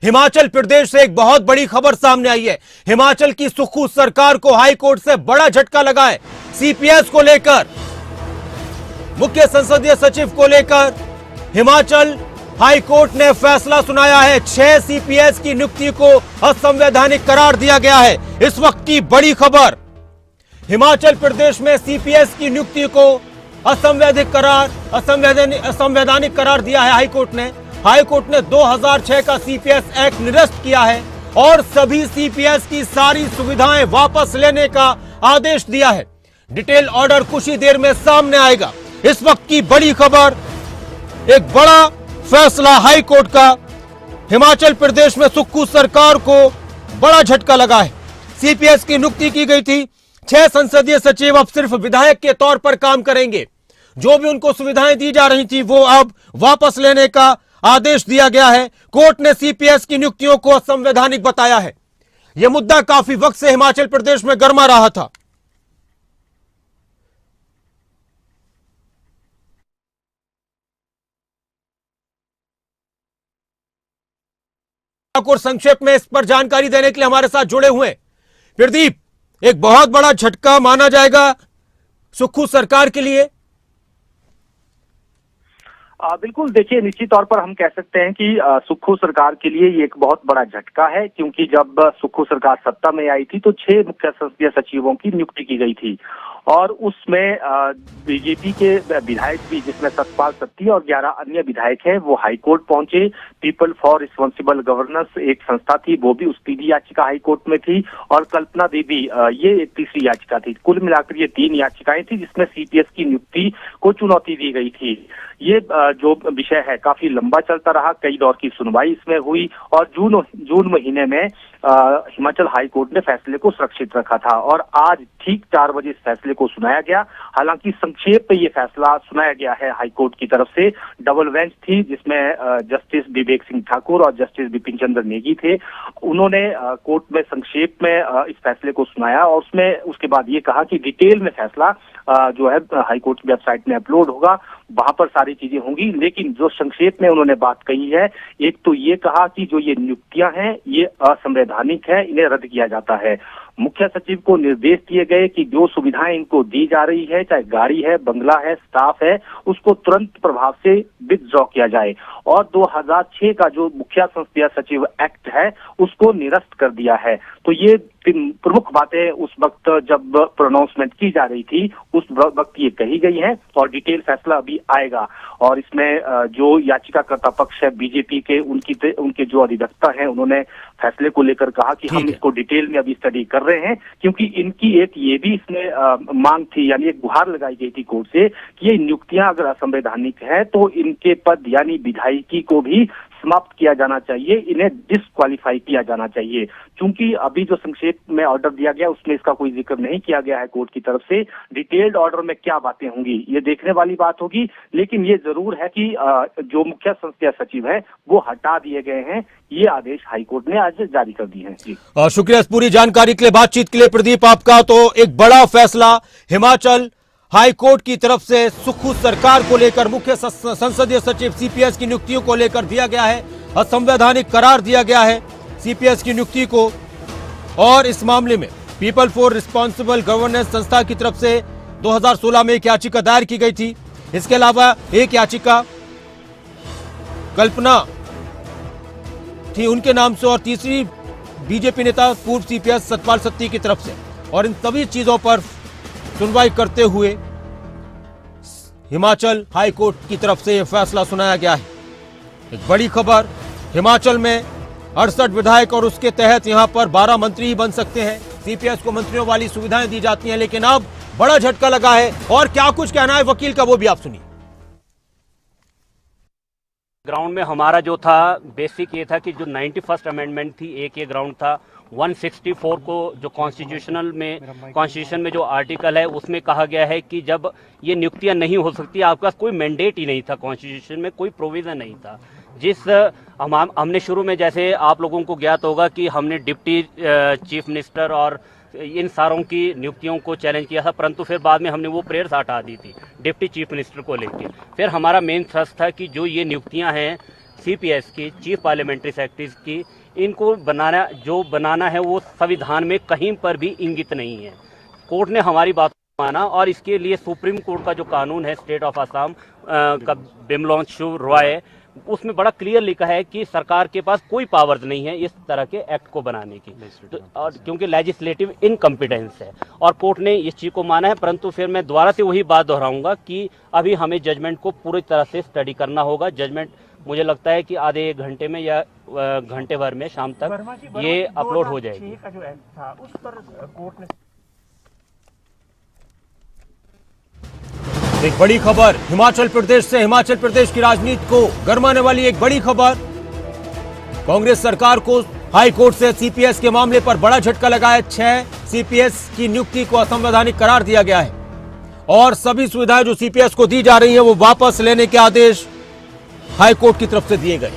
हिमाचल प्रदेश से एक बहुत बड़ी खबर सामने आई है। हिमाचल की सुक्खू सरकार को हाई कोर्ट से बड़ा झटका लगा है। सीपीएस को लेकर, मुख्य संसदीय सचिव को लेकर हिमाचल हाई कोर्ट ने फैसला सुनाया है। 6 सीपीएस की नियुक्ति को असंवैधानिक करार दिया गया है। इस वक्त की बड़ी खबर, हिमाचल प्रदेश में सीपीएस की नियुक्ति को असंवैधानिक करार दिया है हाईकोर्ट ने। हाईकोर्ट ने 2006 का सीपीएस एक्ट निरस्त किया है और सभी सीपीएस की सारी सुविधाएं वापस लेने का आदेश दिया है। डिटेल ऑर्डर कुछ ही देर में सामने आएगा। इस वक्त की बड़ी खबर, एक बड़ा फैसला हाईकोर्ट का। हिमाचल प्रदेश में सुक्खू सरकार को बड़ा झटका लगा है। सीपीएस की नियुक्ति की गई थी। 6 संसदीय सचिव अब सिर्फ विधायक के तौर पर काम करेंगे। जो भी उनको सुविधाएं दी जा रही थी वो अब वापस लेने का आदेश दिया गया है। कोर्ट ने सीपीएस की नियुक्तियों को असंवैधानिक बताया है। यह मुद्दा काफी वक्त से हिमाचल प्रदेश में गर्मा रहा था। और संक्षेप में इस पर जानकारी देने के लिए हमारे साथ जुड़े हुए प्रदीप, एक बहुत बड़ा झटका माना जाएगा सुक्खू सरकार के लिए। बिल्कुल, देखिए, निश्चित तौर पर हम कह सकते हैं कि सुक्खू सरकार के लिए ये एक बहुत बड़ा झटका है, क्योंकि जब सुक्खू सरकार सत्ता में आई थी तो 6 मुख्य संसदीय सचिवों की नियुक्ति की गई थी और उसमें बीजेपी के विधायक भी, जिसमें सतपाल सत्ती और 11 अन्य विधायक हैं, वो हाईकोर्ट पहुंचे। पीपल फॉर रिस्पांसिबल गवर्नेंस एक संस्था थी, वो भी उस पीडी याचिका हाईकोर्ट में थी, और कल्पना देवी, ये एक तीसरी याचिका थी। कुल मिलाकर ये 3 याचिकाएं थी जिसमें सीपीएस की नियुक्ति को चुनौती दी गई थी। ये जो विषय है काफी लंबा चलता रहा, कई दौर की सुनवाई इसमें हुई और जून महीने में हिमाचल हाई कोर्ट ने फैसले को सुरक्षित रखा था और आज ठीक 4 बजे इस फैसले को सुनाया गया। हालांकि संक्षेप में ये फैसला सुनाया गया है हाई कोर्ट की तरफ से। डबल बेंच थी जिसमें जस्टिस विवेक सिंह ठाकुर और जस्टिस विपिन चंद्र नेगी थे। उन्होंने कोर्ट में संक्षेप में इस फैसले को सुनाया और उसमें उसके बाद ये कहा कि डिटेल में फैसला जो है हाई कोर्ट की वेबसाइट में अपलोड होगा, वहां पर सारी चीजें होंगी। लेकिन जो संक्षेप में उन्होंने बात कही है, एक तो ये कहा कि जो ये नियुक्तियां हैं ये असंवैधानिक है, इन्हें रद्द किया जाता है। मुख्य सचिव को निर्देश दिए गए कि जो सुविधाएं इनको दी जा रही है, चाहे गाड़ी है, बंगला है, स्टाफ है, उसको तुरंत प्रभाव से विथड्रॉ किया जाए और 2006 का जो मुख्य संसदीय सचिव एक्ट है उसको निरस्त कर दिया है। तो ये प्रमुख बातें उस वक्त जब प्रोनाउंसमेंट की जा रही थी उस वक्त ये कही गई हैं और डिटेल फैसला अभी आएगा। और इसमें जो याचिकाकर्ता पक्ष है बीजेपी के, उनके जो अधिवक्ता हैं, उन्होंने फैसले को लेकर कहा कि हम इसको डिटेल में अभी स्टडी कर रहे हैं, क्योंकि इनकी एक ये भी इसमें मांग थी, यानी एक गुहार लगाई गई थी कोर्ट से कि ये नियुक्तियां अगर असंवैधानिक है तो इनके पद यानी विधायकी को भी समाप्त किया जाना चाहिए, इन्हें डिस्क्वालीफाई किया जाना चाहिए। क्योंकि अभी जो संक्षेप में ऑर्डर दिया गया उसमें इसका कोई जिक्र नहीं किया गया है कोर्ट की तरफ से। डिटेल्ड ऑर्डर में क्या बातें होंगी ये देखने वाली बात होगी, लेकिन ये जरूर है कि जो मुख्य संसदीय सचिव है वो हटा दिए गए हैं। ये आदेश हाईकोर्ट ने आज जारी कर दिए हैं। जी, शुक्रिया इस पूरी जानकारी के लिए, बातचीत के लिए प्रदीप आपका। तो एक बड़ा फैसला हिमाचल हाई कोर्ट की तरफ से सुक्खू सरकार को लेकर मुख्य संसदीय सचिव सीपीएस की नियुक्तियों को लेकर दिया गया है। असंवैधानिक करार दिया गया है सीपीएस की नियुक्ति को और इस मामले में पीपल फॉर रिस्पांसिबल गवर्नेंस संस्था की तरफ से 2016 में एक याचिका दायर की गई थी। इसके अलावा एक याचिका कल्पना थी उनके नाम से और तीसरी बीजेपी नेता पूर्व सीपीएस सतपाल सत्ती की तरफ से। और इन सभी चीजों पर सुनवाई करते हुए हिमाचल हाई कोर्ट की तरफ से यह फैसला सुनाया गया है। एक बड़ी खबर, हिमाचल में 68 विधायक और उसके तहत यहां पर 12 मंत्री ही बन सकते हैं। सीपीएस को मंत्रियों वाली सुविधाएं दी जाती हैं, लेकिन अब बड़ा झटका लगा है और क्या कुछ कहना है वकील का वो भी आप सुनिए। ग्राउंड में हमारा जो था बेसिक ये था कि जो 91st अमेंडमेंट थी, एक ये ग्राउंड था 164 को जो कॉन्स्टिट्यूशन में जो आर्टिकल है उसमें कहा गया है कि जब ये नियुक्तियां नहीं हो सकती, आपके पास कोई मैंडेट ही नहीं था, कॉन्स्टिट्यूशन में कोई प्रोविजन नहीं था। जिस हमने शुरू में, जैसे आप लोगों को ज्ञात होगा कि हमने डिप्टी चीफ मिनिस्टर और इन सारों की नियुक्तियों को चैलेंज किया था, परंतु फिर बाद में हमने वो प्रेयर्स हटा दी थी डिप्टी चीफ मिनिस्टर को लेकर। फिर हमारा मेन थ्रस्ट था कि जो ये नियुक्तियां हैं सीपीएस की, चीफ पार्लियामेंट्री सेक्रेटरीज की, इनको बनाना है वो संविधान में कहीं पर भी इंगित नहीं है। कोर्ट ने हमारी बात माना और इसके लिए सुप्रीम कोर्ट का जो कानून है स्टेट ऑफ असम का बिमलोंशु रॉय, उसमें बड़ा क्लियर लिखा है कि सरकार के पास कोई पावर्स नहीं है इस तरह के एक्ट को बनाने की, तो और क्योंकि लेजिस्लेटिव इनकम्पिटेंस है और कोर्ट ने इस चीज़ को माना है। परंतु फिर मैं दोबारा से वही बात दोहराऊंगा कि अभी हमें जजमेंट को पूरी तरह से स्टडी करना होगा। जजमेंट मुझे लगता है कि आधे एक घंटे में या घंटे भर में शाम तक ये अपलोड हो जाएगी। का जो एक्ट था उस पर कोर्ट ने एक बड़ी खबर हिमाचल प्रदेश से, हिमाचल प्रदेश की राजनीति को गरमाने वाली एक बड़ी खबर। कांग्रेस सरकार को हाई कोर्ट से सीपीएस के मामले पर बड़ा झटका लगा है। 6 सीपीएस की नियुक्ति को असंवैधानिक करार दिया गया है और सभी सुविधाएं जो सीपीएस को दी जा रही हैं वो वापस लेने के आदेश हाई कोर्ट की तरफ से दिए गए।